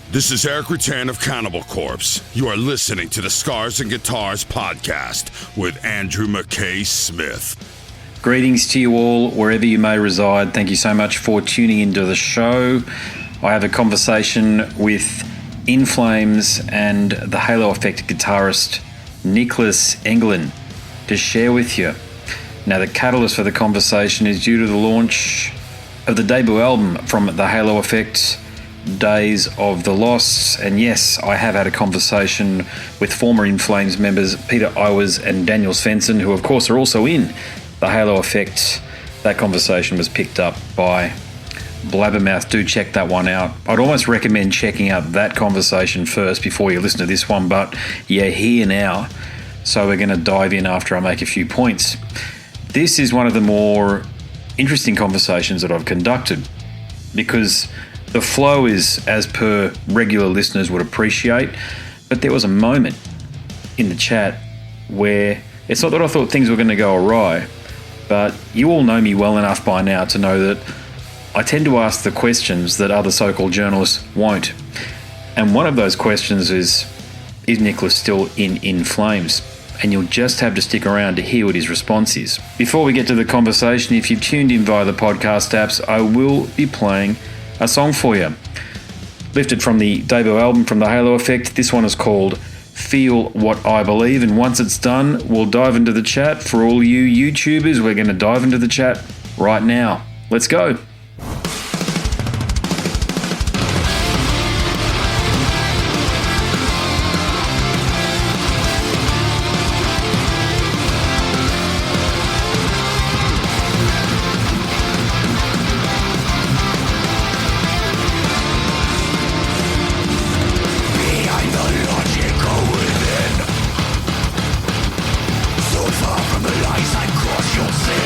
This is Eric Rutan of Cannibal Corpse. You are listening to the Scars and Guitars podcast with Andrew McKay Smith. Greetings to you all, wherever you may reside. Thank you so much for tuning into the show. I have a conversation with In Flames and the Halo Effect guitarist Niclas Engelin to share with you. Now, the catalyst for the conversation is due to the launch of the debut album from the Halo Effect, Days of the Lost. And yes, I have had a conversation with former In Flames members Peter Iwers and Daniel Svensson, who of course are also in the Halo Effect. That conversation was picked up by Blabbermouth. Do check that one out. I'd almost recommend checking out that conversation first before you listen to this one, but you're here now, so we're going to dive in after I make a few points. This is one of the more interesting conversations that I've conducted because the flow is as per regular listeners would appreciate, but there was a moment in the chat where it's not that I thought things were going to go awry, but you all know me well enough by now to know that I tend to ask the questions that other so-called journalists won't. And one of those questions is Niclas still in Flames? And you'll just have to stick around to hear what his response is. Before we get to the conversation, if you've tuned in via the podcast apps, I will be playing a song for you. Lifted from the debut album from the Halo Effect. This one is called Feel What I Believe. And once it's done, we'll dive into the chat. For all you YouTubers, we're going to dive into the chat right now. Let's go. Far from the lies I cross your sea.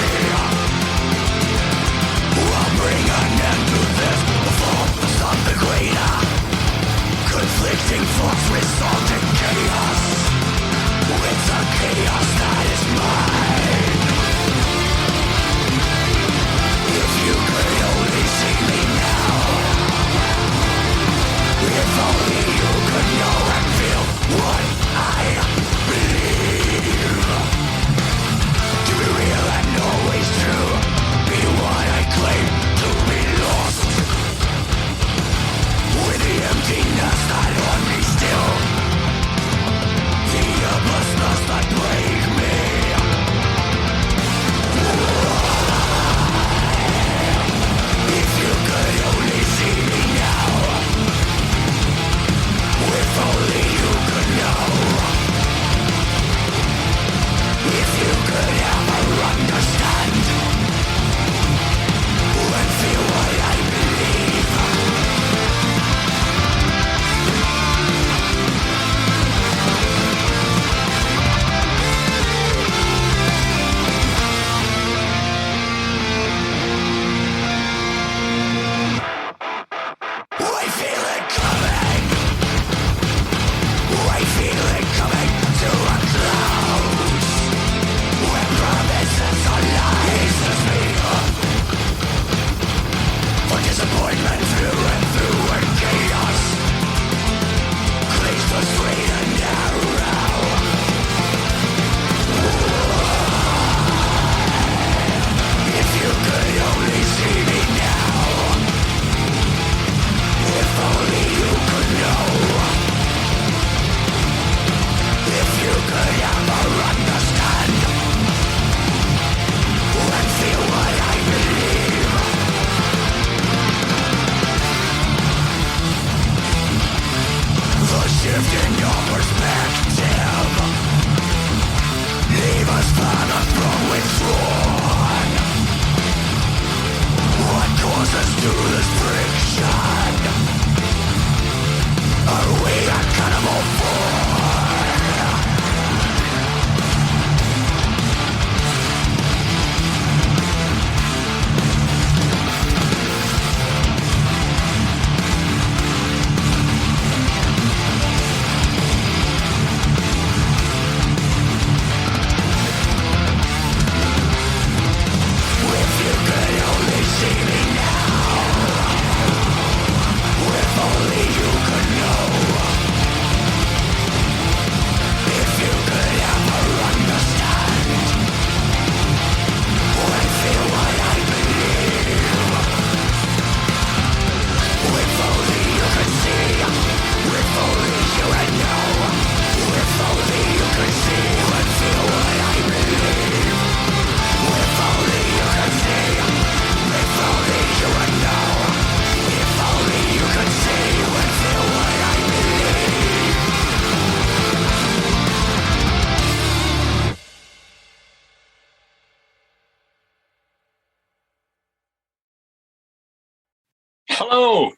Hello.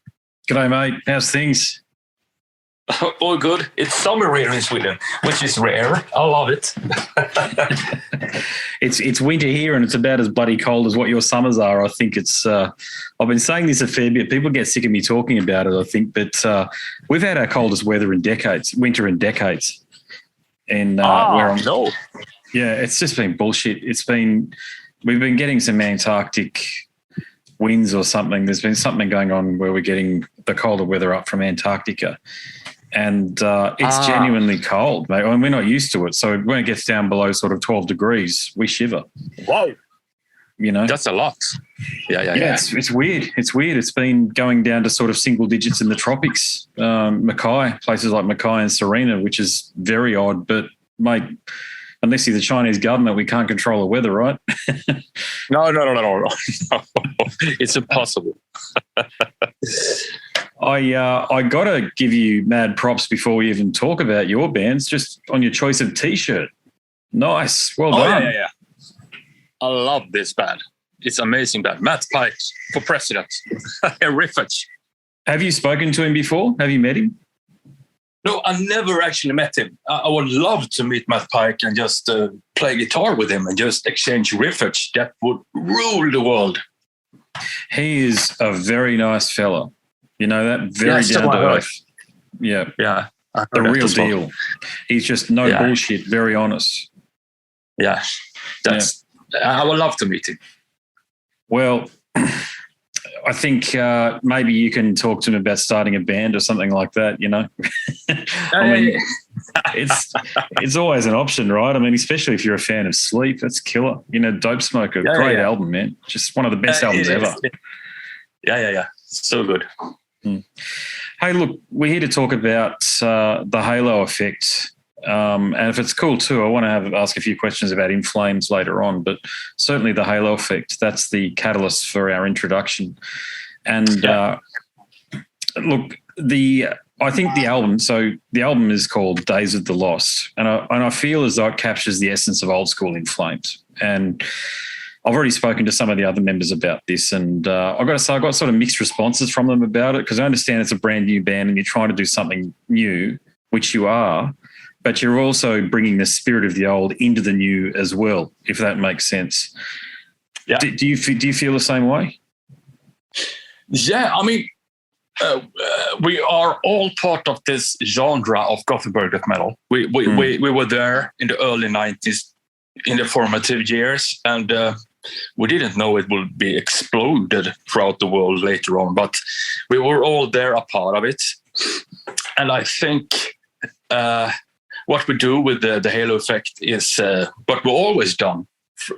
G'day, mate. How's things? All good. It's summer here in Sweden, which is rare. I love it. It's winter here, and it's about as bloody cold as what your summers are. I think it's. I've been saying this a fair bit. People get sick of me talking about it, I think, but we've had our coldest winter in decades. And where I'm, no. Yeah, it's just been bullshit. We've been getting some Antarctic winds or something. There's been something going on where we're getting the colder weather up from Antarctica. And it's genuinely cold, mate. I mean, we're not used to it. So when it gets down below sort of 12 degrees, we shiver. Wow. You know? That's a lot. Yeah. It's weird. It's weird. It's been going down to sort of single digits in the tropics. Places like Mackay and Serena, which is very odd. But, mate, unless you're the Chinese government, we can't control the weather, right? No. It's impossible. I got to give you mad props before we even talk about your bands, just on your choice of T-shirt. Nice. Well done. Yeah. I love this band. It's amazing band. Matt Pike for president. A riffage. Have you spoken to him before? Have you met him? No, I never actually met him. I would love to meet Matt Pike and just play guitar with him and just exchange riffage. That would rule the world. He is a very nice fella. You know that? Very down to earth. Yeah. Yeah. The real deal. He's just no bullshit, very honest. Yeah. I would love to meet him. Well, I think maybe you can talk to him about starting a band or something like that, you know? I mean, it's always an option, right? I mean, especially if you're a fan of Sleep, that's killer. You know, Dope Smoker, great album, man. Just one of the best albums ever. Yeah. So good. Hey, look, we're here to talk about the Halo effect. And if it's cool too, I want to ask a few questions about In Flames later on, but certainly the Halo effect, that's the catalyst for our introduction. And look, I think the album is called Days of the Lost, and I feel as though it captures the essence of old school In Flames. And I've already spoken to some of the other members about this, and I've got to say I got sort of mixed responses from them about it, because I understand it's a brand new band and you're trying to do something new, which you are, but you're also bringing the spirit of the old into the new as well, if that makes sense. Yeah. Do you feel the same way? Yeah, I mean, we are all part of this genre of Gothenburg death metal. We were there in the early 90s, in the formative years, and we didn't know it would be exploded throughout the world later on, but we were all there, a part of it. And I think what we do with the Halo effect is what we've always done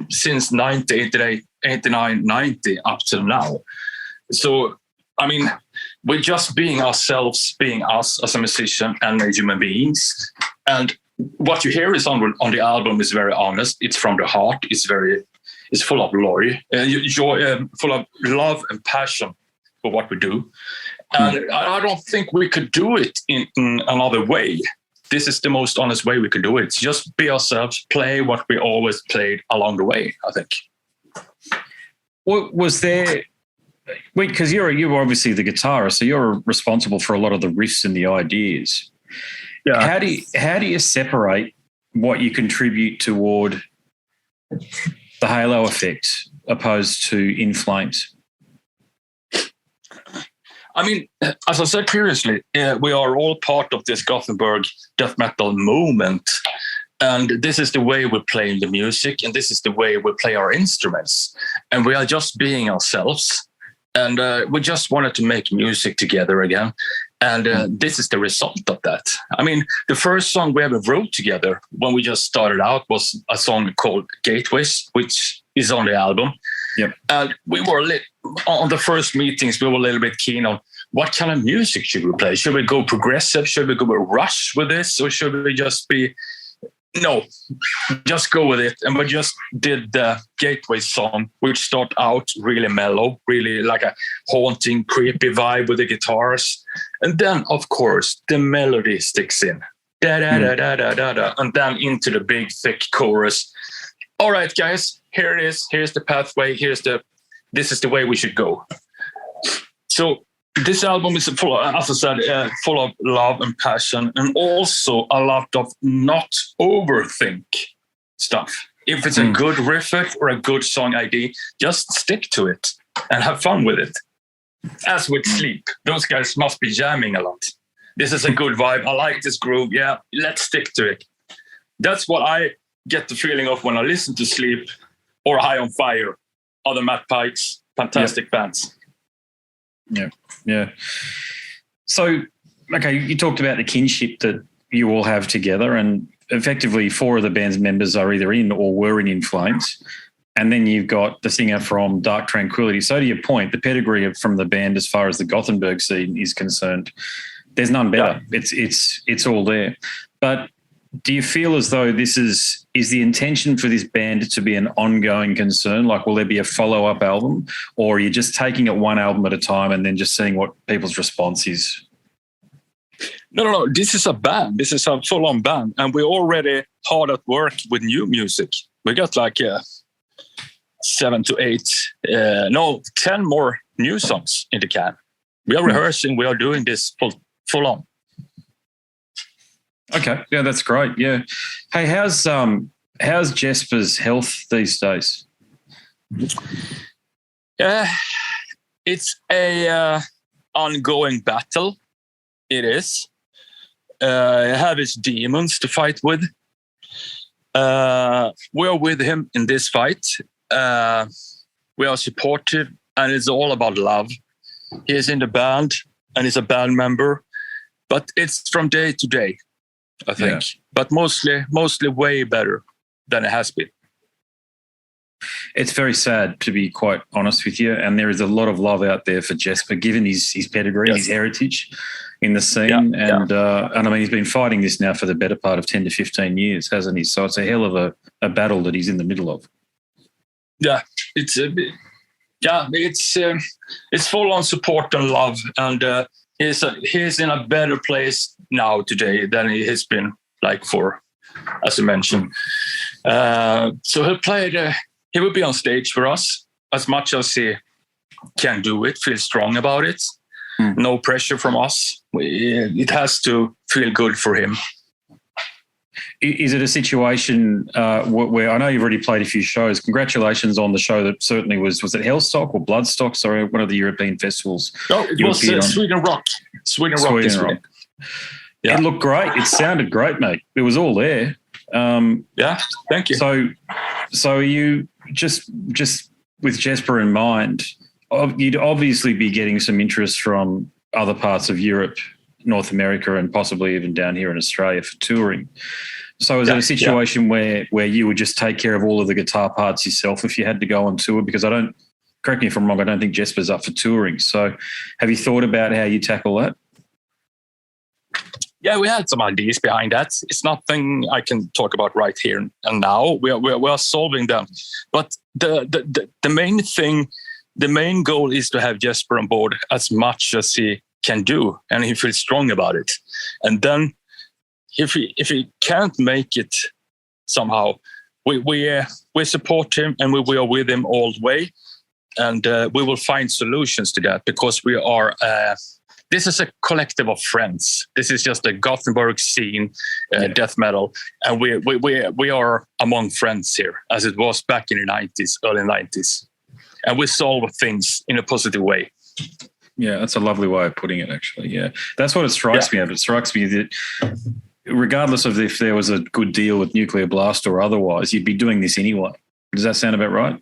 since 89, 90 up till now. So, I mean, we're just being ourselves, being us as a musician and human beings. And what you hear is on the album is very honest. It's from the heart. It's full of joy, full of love and passion for what we do. And I don't think we could do it in another way. This is the most honest way we could do it. Just be ourselves, play what we always played along the way, I think. Well, was there... Wait, because you're obviously the guitarist, so you're responsible for a lot of the riffs and the ideas. Yeah. How do you separate what you contribute toward the Halo effect opposed to In Flames? I mean, as I said previously, we are all part of this Gothenburg death metal movement. And this is the way we play the music, and this is the way we play our instruments. And we are just being ourselves. And we just wanted to make music together again. And this is the result of that. I mean, the first song we ever wrote together when we just started out was a song called Gateways, which is on the album. Yep. And we were on the first meetings, we were a little bit keen on what kind of music should we play? Should we go progressive? Should we go with Rush with this? Or should we just just go with it? And we just did the Gateway song, which started out really mellow, really like a haunting, creepy vibe with the guitars. And then, of course, the melody sticks in. Da-da-da-da-da-da-da. And then into the big, thick chorus. All right, guys, here it is. Here's the pathway. This is the way we should go. So this album is full of, as I said, full of love and passion, and also a lot of not overthink stuff. If it's a good riff or a good song idea, just stick to it and have fun with it. As with Sleep, those guys must be jamming a lot. This is a good vibe. I like this groove. Yeah, let's stick to it. That's what I get the feeling of when I listen to Sleep or High on Fire. Other Matt Pikes, fantastic bands. Yeah. So, okay, you talked about the kinship that you all have together, and effectively 4 of the band's members are either in or were in Flames. And then you've got the singer from Dark Tranquillity. So to your point, the pedigree from the band as far as the Gothenburg scene is concerned, there's none better. Yeah. It's all there. But do you feel as though this is the intention for this band to be an ongoing concern? Like, will there be a follow-up album, or are you just taking it one album at a time and then just seeing what people's response is? No. This is a band. This is a full-on band. And we're already hard at work with new music. We got like 7 to 8, 10 more new songs in the can. We are rehearsing. We are doing this full-on. Okay, yeah, that's great. Yeah, hey, how's Jesper's health these days? It's a ongoing battle. It is. I have his demons to fight with. We are with him in this fight. We are supportive, and it's all about love. He is in the band, and he's a band member, but it's from day to day. I think, but mostly way better than it has been. It's very sad, to be quite honest with you, and there is a lot of love out there for Jesper, given his pedigree, his heritage in the scene, and I mean, he's been fighting this now for the better part of 10 to 15 years, hasn't he? So it's a hell of a battle that he's in the middle of. Yeah, it's full on support and love, and he's in a better place now today than he has been, like, for, as you mentioned. So he will be on stage for us as much as he can do it, feel strong about it. No pressure from us. It has to feel good for him. Is it a situation where I know you've already played a few shows? Congratulations on the show that certainly was it Hellstock or Bloodstock? Sorry, one of the European festivals. No, it was Sweden Rock. Sweden Rock. Yeah. It looked great. It sounded great, mate. It was all there. Yeah, thank you. So are you just with Jesper in mind, you'd obviously be getting some interest from other parts of Europe, North America, and possibly even down here in Australia for touring. So is it a situation where you would just take care of all of the guitar parts yourself if you had to go on tour? Because correct me if I'm wrong, I don't think Jesper's up for touring. So have you thought about how you tackle that? Yeah, we had some ideas behind that. It's nothing I can talk about right here and now. We are solving them. But the main thing, the main goal is to have Jesper on board as much as he can do, and he feels strong about it. And then if he can't make it somehow, we support him, and we are with him all the way, and we will find solutions to that, because we are this is a collective of friends. This is just a Gothenburg scene, death metal, and we are among friends here, as it was back in the 90s, early 90s, and we solve things in a positive way. Yeah, that's a lovely way of putting it, actually. Yeah, that's what it strikes me of. It strikes me that regardless of if there was a good deal with Nuclear Blast or otherwise, you'd be doing this anyway. Does that sound about right?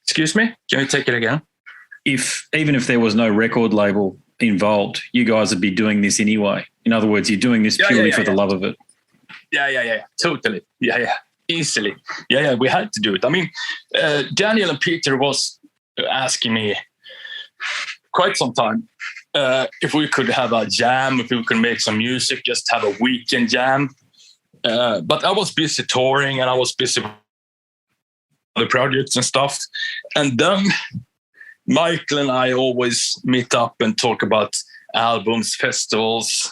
Excuse me? Can you take it again? Even if there was no record label involved, you guys would be doing this anyway. In other words, you're doing this purely for the love of it. Yeah. Totally. Yeah. Easily. Yeah. We had to do it. I mean, Daniel and Peter was asking me quite some time if we could have a jam, if we could make some music, just have a weekend jam. But I was busy touring, and I was busy with other projects and stuff. And then Michael and I always meet up and talk about albums, festivals,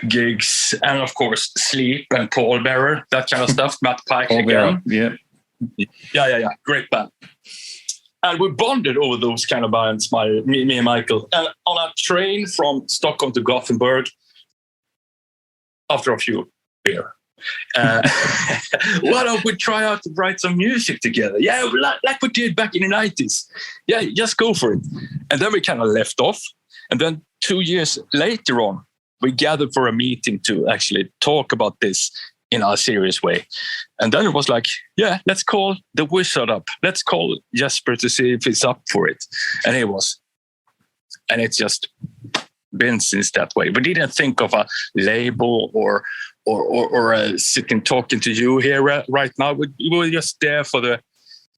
gigs, and of course Sleep and Pallbearer, that kind of stuff. Matt Pike again. Yeah. Great band. And we bonded over those kind of bands, me and Michael. And on a train from Stockholm to Gothenburg, after a few beer, why don't we try out to write some music together? Yeah, like we did back in the 90s. Yeah, just go for it. And then we kind of left off. And then 2 years later on, we gathered for a meeting to actually talk about this in a serious way. And then it was like, yeah, let's call the wizard up. Let's call Jesper to see if he's up for it. And he was. And it's just been since that way. We didn't think of a label or sitting talking to you here right now. We were just there for the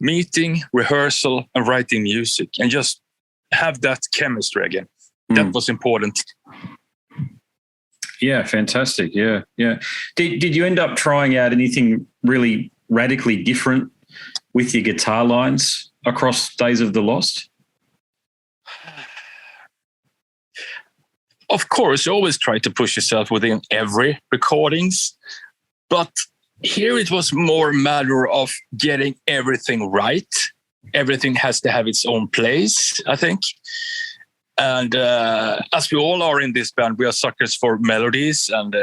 meeting, rehearsal, and writing music, and just have that chemistry again. That was important. Yeah, fantastic. Yeah. Did you end up trying out anything really radically different with your guitar lines across Days of the Lost? Of course, you always try to push yourself within every recordings, but here it was more a matter of getting everything right. Everything has to have its own place, I think. And as we all are in this band, we are suckers for melodies, and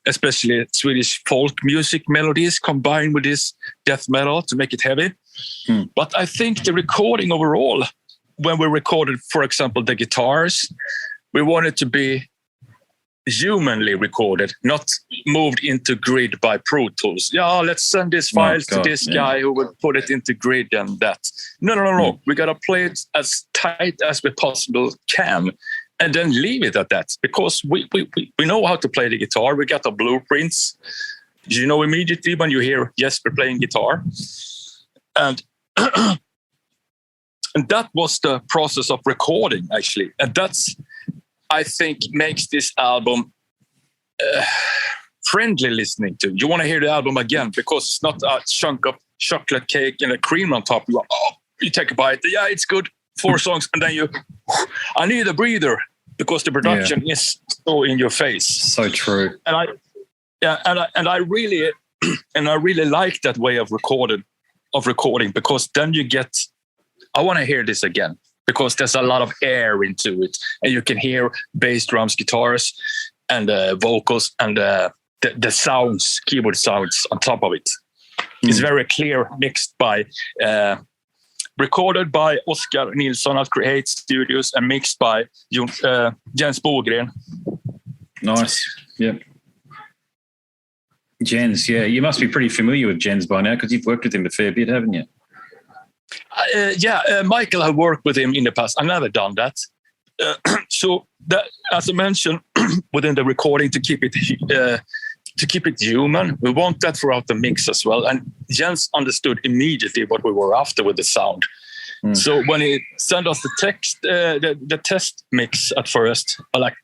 especially Swedish folk music melodies combined with this death metal to make it heavy. But I think the recording overall, when we recorded, for example, the guitars, we wanted to be humanly recorded, not moved into grid by Pro Tools. Yeah, let's send these files to this guy who will put it into grid and that. No. We got to play it as tight as we possibly can and then leave it at that, because we know how to play the guitar. We got the blueprints. You know immediately when you hear Jesper playing guitar. And and that was the process of recording, actually. And that's, I think, makes this album friendly listening to. You want to hear the album again, because it's not a chunk of chocolate cake and a cream on top. You take a bite. Yeah, it's good. 4 songs, and then I need a breather, because the production is so in your face. So true. And I really like that way of recording, because then you get, I want to hear this again, because there's a lot of air into it, and you can hear bass, drums, guitars, and vocals, and the sounds, keyboard sounds on top of it. It's very clear, mixed by, recorded by Oskar Nilsson at Create Studios, and mixed by Jens Bogren. Nice. Yep. Jens, yeah. You must be pretty familiar with Jens by now, because you've worked with him a fair bit, haven't you? Michael, I worked with him in the past. I've never done that. So that, as I mentioned, within the recording, to keep it human, we want that throughout the mix as well. And Jens understood immediately what we were after with the sound. So when he sent us the text, the test mix at first, like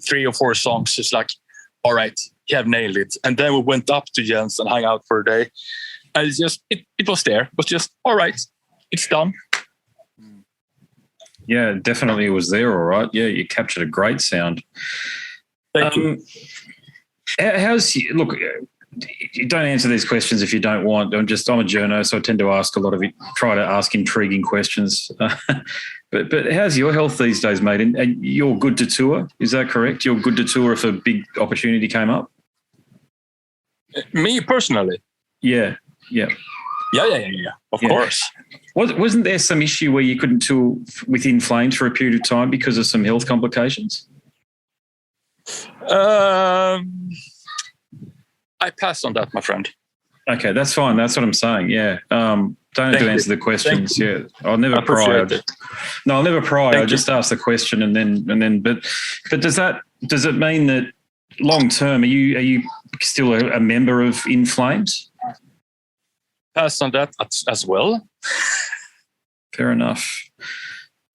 3 or 4 songs, it's like, all right, you have nailed it. And then we went up to Jens and hung out for a day. And it's just, it was there. It was just, all right, it's done. Yeah, definitely it was there, all right. Yeah, you captured a great sound. Thank you. Look, you don't answer these questions if you don't want. I'm a journo, so I tend to ask try to ask intriguing questions. But how's your health these days, mate? And you're good to tour, is that correct? You're good to tour if a big opportunity came up? Me personally? Yeah. Of course. Wasn't there some issue where you couldn't tour with In Flames for a period of time because of some health complications? I passed on that, my friend. Okay, that's fine. That's what I'm saying. Yeah. Don't have to answer the questions. Yeah. I'll never pry. No, I'll never pry. I'll just ask the question and then. But does it mean that long term are you still a member of In Flames? Pass on that as well. Fair enough.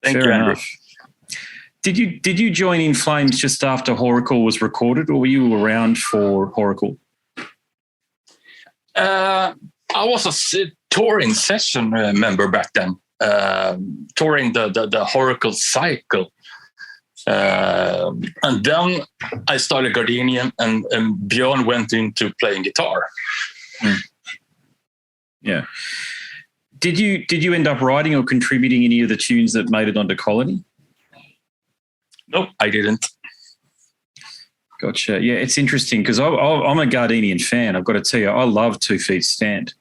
Thank you, Andrew. Did you join In Flames just after Horacle was recorded, or were you around for Horacle? I was a touring session member back then, touring the Horacle cycle. And then I started Gardenian, and Björn went into playing guitar. Yeah. Did you end up writing or contributing any of the tunes that made it onto Colony? No, I didn't. Gotcha. Yeah, it's interesting because I'm a Gardenian fan. I've got to tell you, I love 2 Feet Stand.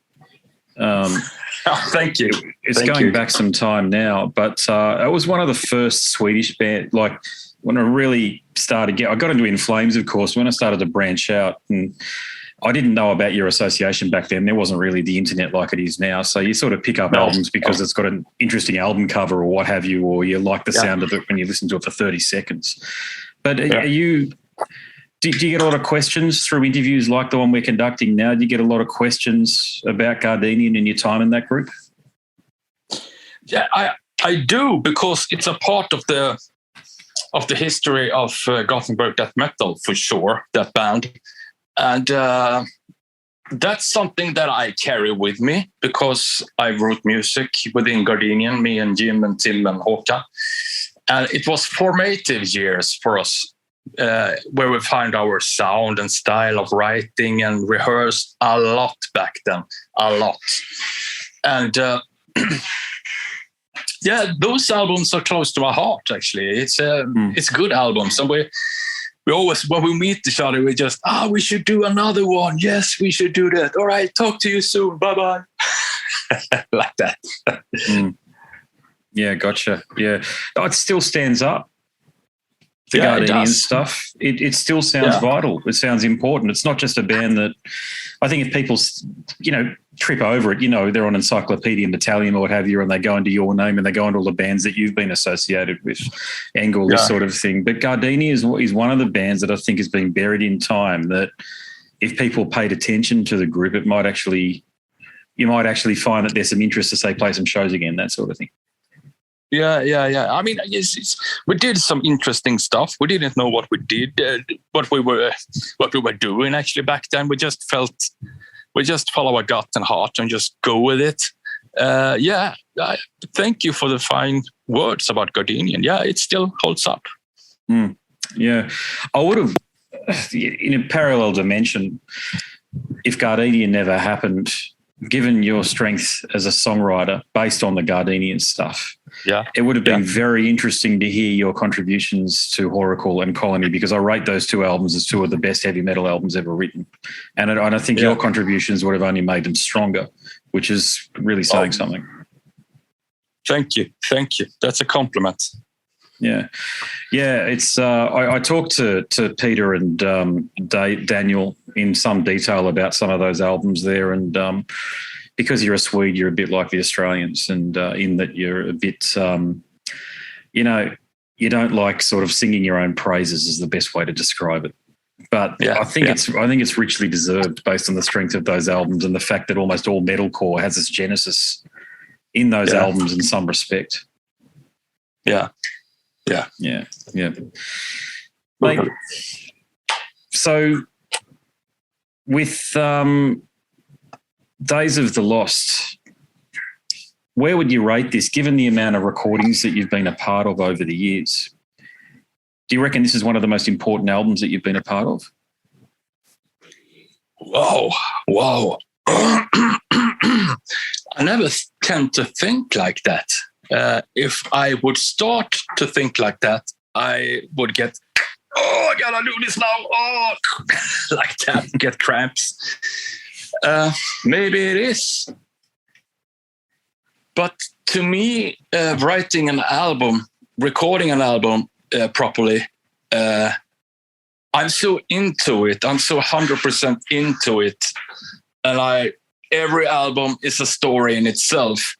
Thank you. It's going back some time now, but it was one of the first Swedish band. Like when I really started, I got into In Flames, of course, when I started to branch out, and I didn't know about your association back then. There wasn't really the internet like it is now. So you sort of pick up albums because it's got an interesting album cover or what have you, or you like the sound of it when you listen to it for 30 seconds. But do you get a lot of questions through interviews like the one we're conducting now? Do you get a lot of questions about Gardenian and your time in that group? Yeah, I do, because it's a part of the history of Gothenburg death metal, for sure, that band. And that's something that I carry with me, because I wrote music within Gardenian, me and Jim and Tim and Håkan. And it was formative years for us, where we found our sound and style of writing and rehearsed a lot back then, a lot. And those albums are close to my heart, actually. It's good albums. And we always, when we meet each other, we just, we should do another one. Yes, we should do that. All right, talk to you soon. Bye-bye. Like that. Yeah, gotcha. Yeah. It still stands up. The Gardenian stuff, it still sounds vital. It sounds important. It's not just a band that, I think if people, trip over it, they're on Encyclopedia and Italian or what have you, and they go into your name and they go into all the bands that you've been associated with, Engel, this sort of thing. But Gardenia is one of the bands that I think has been buried in time, that if people paid attention to the group, you might actually find that there's some interest to, say, play some shows again, that sort of thing. Yeah. I mean, we did some interesting stuff. We didn't know what we did, what we were doing actually back then. We just follow our gut and heart and just go with it. Thank you for the fine words about Gardenian. Yeah, it still holds up. Yeah, I would have, in a parallel dimension, if Gardenian never happened, given your strength as a songwriter based on the Gardenian stuff, it would have been very interesting to hear your contributions to Horacle and Colony, because I rate those 2 albums as 2 of the best heavy metal albums ever written. And I think your contributions would have only made them stronger, which is really saying something. Thank you. That's a compliment. Yeah. It's I talked to Peter and Daniel in some detail about some of those albums there, and because you're a Swede, you're a bit like the Australians, and in that you're a bit, you don't like sort of singing your own praises is the best way to describe it. But I think it's richly deserved based on the strength of those albums and the fact that almost all metalcore has its genesis in those albums in some respect. Yeah. Mate, so with Days of the Lost, where would you rate this, given the amount of recordings that you've been a part of over the years? Do you reckon this is one of the most important albums that you've been a part of? Whoa. I never tend to think like that. If I would start to think like that, I would get, I gotta do this now, like that, get cramps. Maybe it is. But to me, writing an album, recording an album properly, I'm so into it. I'm so 100% into it. And every album is a story in itself.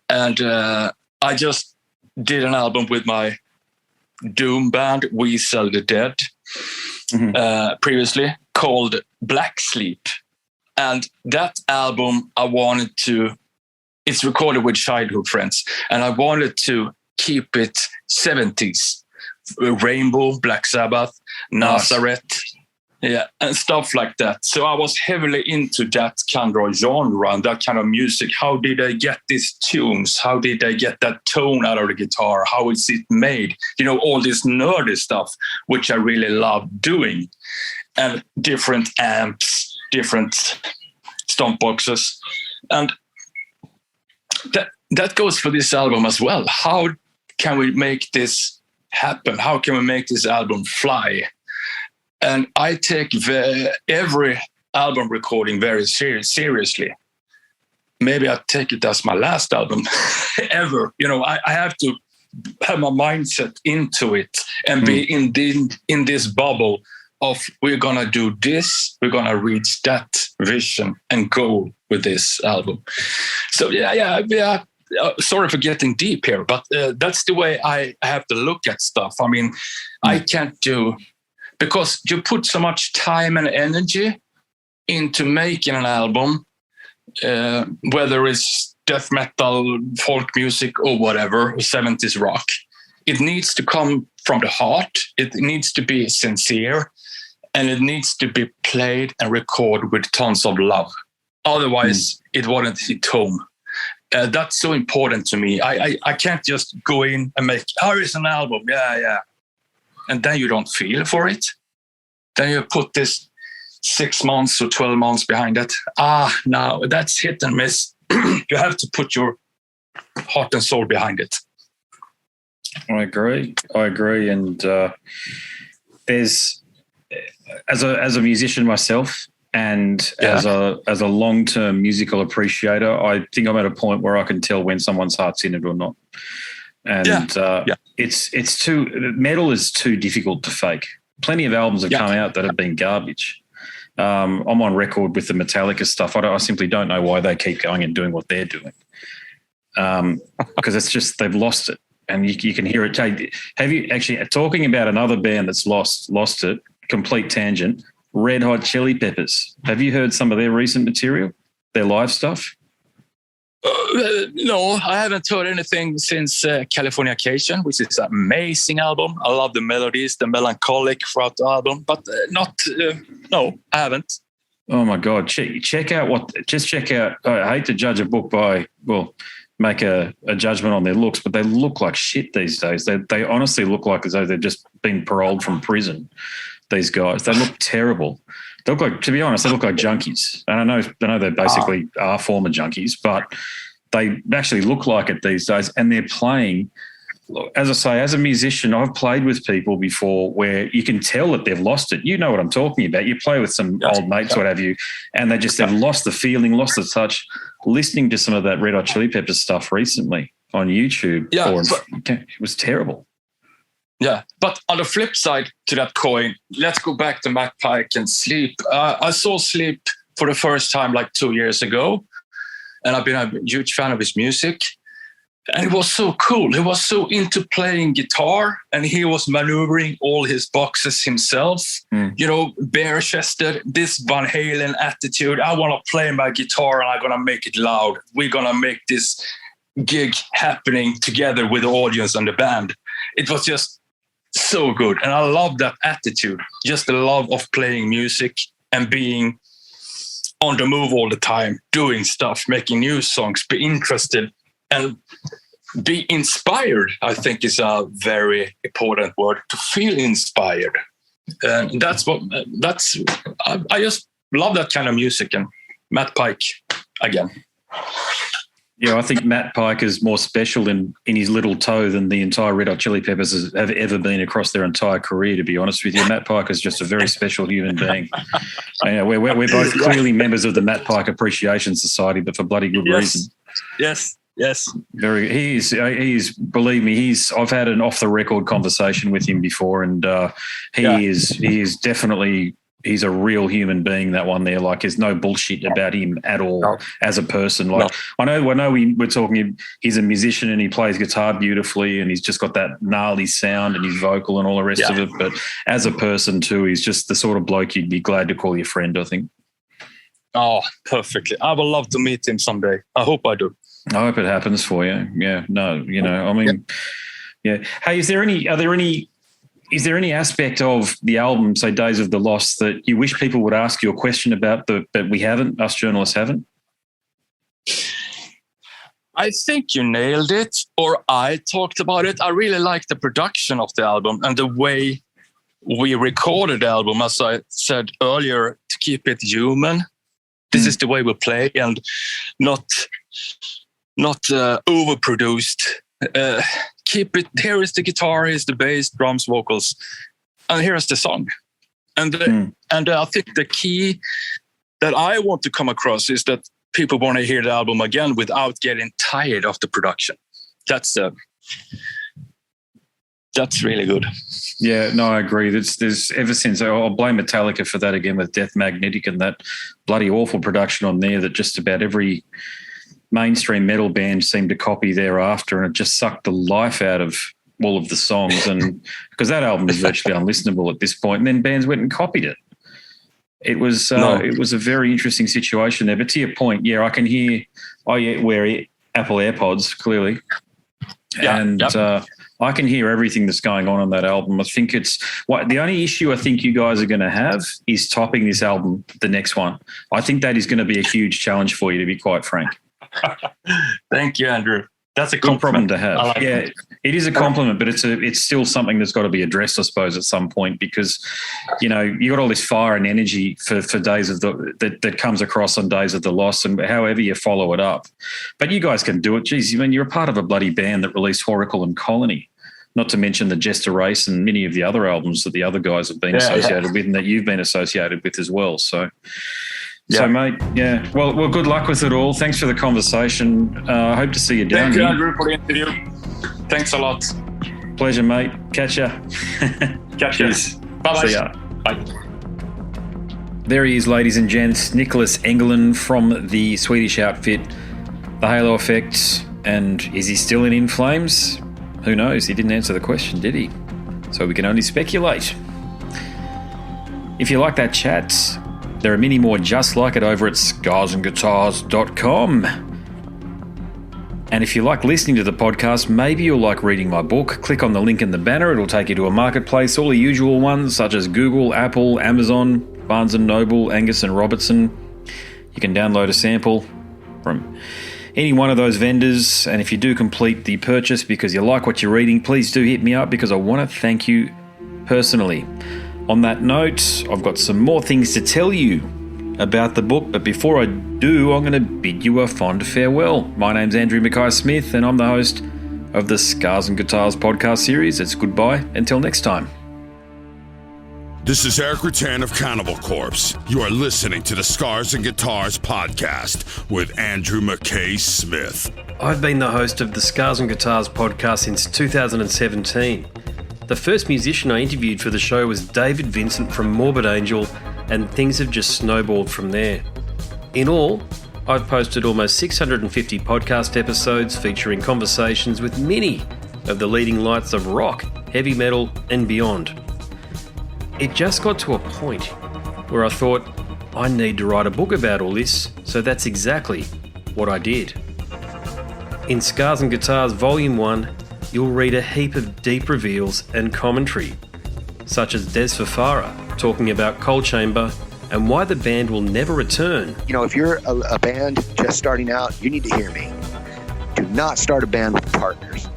And I just did an album with my doom band, We Sell the Dead, previously, called Black Sleep. And that album, it's recorded with childhood friends, and I wanted to keep it 70s. Rainbow, Black Sabbath, Nazareth, and stuff like that. So I was heavily into that kind of genre and that kind of music. How did I get these tunes? How did I get that tone out of the guitar? How is it made? All this nerdy stuff, which I really love doing. And different amps, different stomp boxes. And that goes for this album as well. How can we make this happen? How can we make this album fly? And I take every album recording very seriously. Maybe I take it as my last album ever. I have to have my mindset into it and be in this bubble of we're going to do this, we're going to reach that vision and goal with this album. So yeah. Sorry for getting deep here, but that's the way I have to look at stuff. I mean, I can't do, because you put so much time and energy into making an album, whether it's death metal, folk music, or whatever, or 70s rock. It needs to come from the heart. It needs to be sincere, and it needs to be played and recorded with tons of love. Otherwise, it wouldn't hit home. That's so important to me. I can't just go in and make, here's an album, yeah. And then you don't feel for it. Then you put this 6 months or 12 months behind it. No, that's hit and miss. You have to put your heart and soul behind it. I agree. And there's, as a musician myself, and as a long-term musical appreciator, I think I'm at a point where I can tell when someone's heart's in it or not. And it's metal is too difficult to fake. Plenty of albums have come out that have been garbage. I'm on record with the Metallica stuff. I simply don't know why they keep going and doing what they're doing. Because it's just, they've lost it. And you can hear it. Have you actually, talking about another band that's lost it, complete tangent, Red Hot Chili Peppers. Have you heard some of their recent material, their live stuff? No, I haven't heard anything since Californication, which is an amazing album. I love the melodies, the melancholic throughout the album, but no, I haven't. Oh my God. Check out I hate to judge a book by, make a judgment on their looks, but they look like shit these days. They honestly look like as though they've just been paroled from prison. These guys, they look terrible. They look like, to be honest, they look like junkies. And I know they basically are former junkies, but they actually look like it these days. And they're playing, as I say, as a musician, I've played with people before where you can tell that they've lost it. You know what I'm talking about. You play with some old mates, what have you, and they've lost the feeling, lost the touch. Listening to some of that Red Hot Chili Peppers stuff recently on YouTube, it was terrible. Yeah, but on the flip side to that coin, let's go back to Matt Pike and Sleep. I saw Sleep for the first time like 2 years ago, and I've been a huge fan of his music. And it was so cool. He was so into playing guitar, and he was maneuvering all his boxes himself. Bare-chested, this Van Halen attitude. I want to play my guitar, and I'm going to make it loud. We're going to make this gig happening together with the audience and the band. It was just so good. And I love that attitude, just the love of playing music and being on the move all the time, doing stuff, making new songs, be interested and be inspired, I think is a very important word, to feel inspired. And I just love that kind of music. And Matt Pike, again. Yeah, I think Matt Pike is more special in his little toe than the entire Red Hot Chili Peppers have ever been across their entire career, to be honest with you. Matt Pike is just a very special human being. We're both clearly members of the Matt Pike Appreciation Society, but for bloody good reason. Yes. He's believe me, I've had an off the record conversation with him before, and he is definitely, he's a real human being, that one there. Like, there's no bullshit about him at all as a person. Like, I know we're talking, he's a musician and he plays guitar beautifully and he's just got that gnarly sound and his vocal and all the rest of it. But as a person too, he's just the sort of bloke you'd be glad to call your friend, I think. Oh, perfectly. I would love to meet him someday. I hope I do. I hope it happens for you. Yeah, no, I mean, Hey, is there any aspect of the album, say Days of the Lost, that you wish people would ask you a question about that we haven't, us journalists haven't? I think you nailed it, or I talked about it. I really like the production of the album and the way we recorded the album, as I said earlier, to keep it human. This is the way we play and not overproduced. Keep it. Here is the guitar, here's the bass, drums, vocals, and here's the song. And I think the key that I want to come across is that people want to hear the album again without getting tired of the production. That's really good. Yeah, no, I agree. There's ever since I'll blame Metallica for that again with Death Magnetic and that bloody awful production on there that just about every mainstream metal band seemed to copy thereafter, and it just sucked the life out of all of the songs. And because that album is virtually unlistenable at this point, and then bands went and copied it. It was a very interesting situation there. But to your point, yeah, I can hear. I wear Apple AirPods clearly, I can hear everything that's going on that album. I think the only issue I think you guys are going to have is topping this album, the next one. I think that is going to be a huge challenge for you, to be quite frank. Thank you, Andrew. That's a good problem to have. Like it is a compliment, but it's still something that's got to be addressed, I suppose, at some point, because you got all this fire and energy for days of that comes across on days of the loss, and however you follow it up. But you guys can do it. Geez, you're a part of a bloody band that released Horacle and Colony, not to mention the Jester Race and many of the other albums that the other guys have been associated with, and that you've been associated with as well. So, mate, yeah. Well, good luck with it all. Thanks for the conversation. I hope to see you down here. Thank you, Andrew, for the interview. Thanks a lot. Pleasure, mate. Catch ya. Catch you. Bye-bye. See ya. Bye. There he is, ladies and gents, Niclas Engelin from the Swedish outfit, The Halo Effect. And is he still in Flames? Who knows? He didn't answer the question, did he? So we can only speculate. If you like that chat, there are many more just like it over at scarsandguitars.com. And if you like listening to the podcast, maybe you'll like reading my book. Click on the link in the banner. It'll take you to a marketplace, all the usual ones such as Google, Apple, Amazon, Barnes & Noble, Angus & Robertson. You can download a sample from any one of those vendors. And if you do complete the purchase because you like what you're reading, please do hit me up because I want to thank you personally. On that note, I've got some more things to tell you about the book, but before I do, I'm going to bid you a fond farewell. My name's Andrew Mackay-Smith, and I'm the host of the Scars and Guitars podcast series. It's goodbye until next time. This is Eric Rattan of Cannibal Corpse. You are listening to the Scars and Guitars podcast with Andrew Mackay-Smith. I've been the host of the Scars and Guitars podcast since 2017. The first musician I interviewed for the show was David Vincent from Morbid Angel, and things have just snowballed from there. In all, I've posted almost 650 podcast episodes featuring conversations with many of the leading lights of rock, heavy metal, and beyond. It just got to a point where I thought, I need to write a book about all this, so that's exactly what I did. In Scars and Guitars Volume 1, you'll read a heap of deep reveals and commentary, such as Des Fafara talking about Coal Chamber and why the band will never return. If you're a band just starting out, you need to hear me. Do not start a band with partners.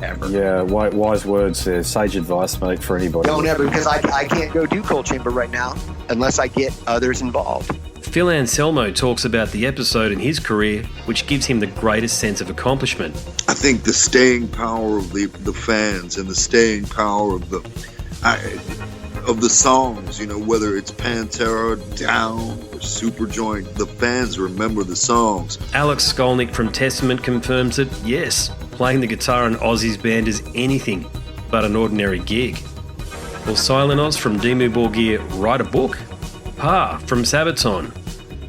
Ever. Yeah, wise words there. Sage advice, mate, for anybody. Don't ever, because I can't go do Coal Chamber right now unless I get others involved. Phil Anselmo talks about the episode in his career which gives him the greatest sense of accomplishment. I think the staying power of the fans and the staying power of the songs, whether it's Pantera, Down, or Superjoint, the fans remember the songs. Alex Skolnick from Testament confirms that, yes, playing the guitar in Ozzy's band is anything but an ordinary gig. Will Silent Oz from Dimmu Borgir write a book? Pa from Sabaton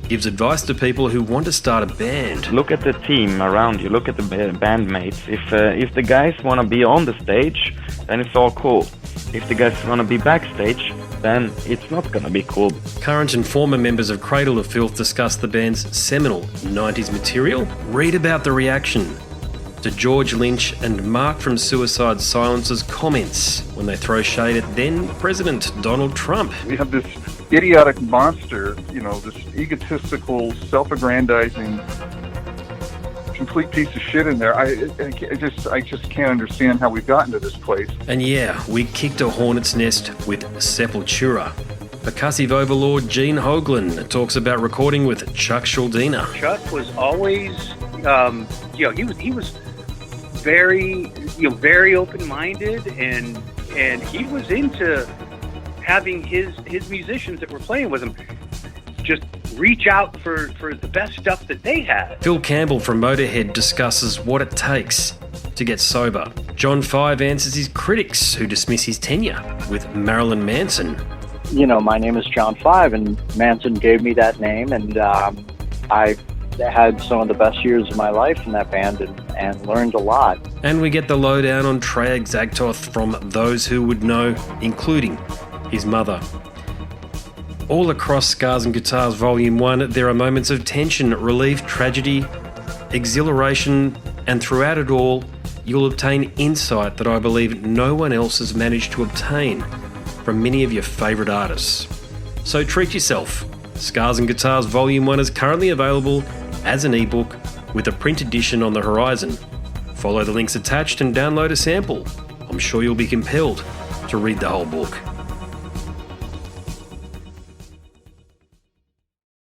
gives advice to people who want to start a band. Look at the team around you. Look at the bandmates. If the guys want to be on the stage, then it's all cool. If the guys want to be backstage, then it's not going to be cool. Current and former members of Cradle of Filth discuss the band's seminal 90s material. Read about the reaction to George Lynch and Mark from Suicide Silence's comments when they throw shade at then President Donald Trump. We have this idiotic monster, this egotistical, self-aggrandizing, complete piece of shit in there. I just can't understand how we've gotten to this place. And yeah, we kicked a hornet's nest with Sepultura. Percussive overlord Gene Hoglan talks about recording with Chuck Schuldiner. Chuck was always, He was very, very open-minded, and he was into having his musicians that were playing with him just reach out for the best stuff that they had. Phil Campbell from Motorhead discusses what it takes to get sober. John Five answers his critics who dismiss his tenure with Marilyn Manson. My name is John Five, and Manson gave me that name, and I had some of the best years of my life in that band and learned a lot. And we get the lowdown on Trey Exagtoth from those who would know, including his mother. All across Scars and Guitars Volume 1, there are moments of tension, relief, tragedy, exhilaration, and throughout it all, you'll obtain insight that I believe no one else has managed to obtain from many of your favourite artists. So treat yourself. Scars and Guitars Volume 1 is currently available as an ebook with a print edition on the horizon. Follow the links attached and download a sample. I'm sure you'll be compelled to read the whole book.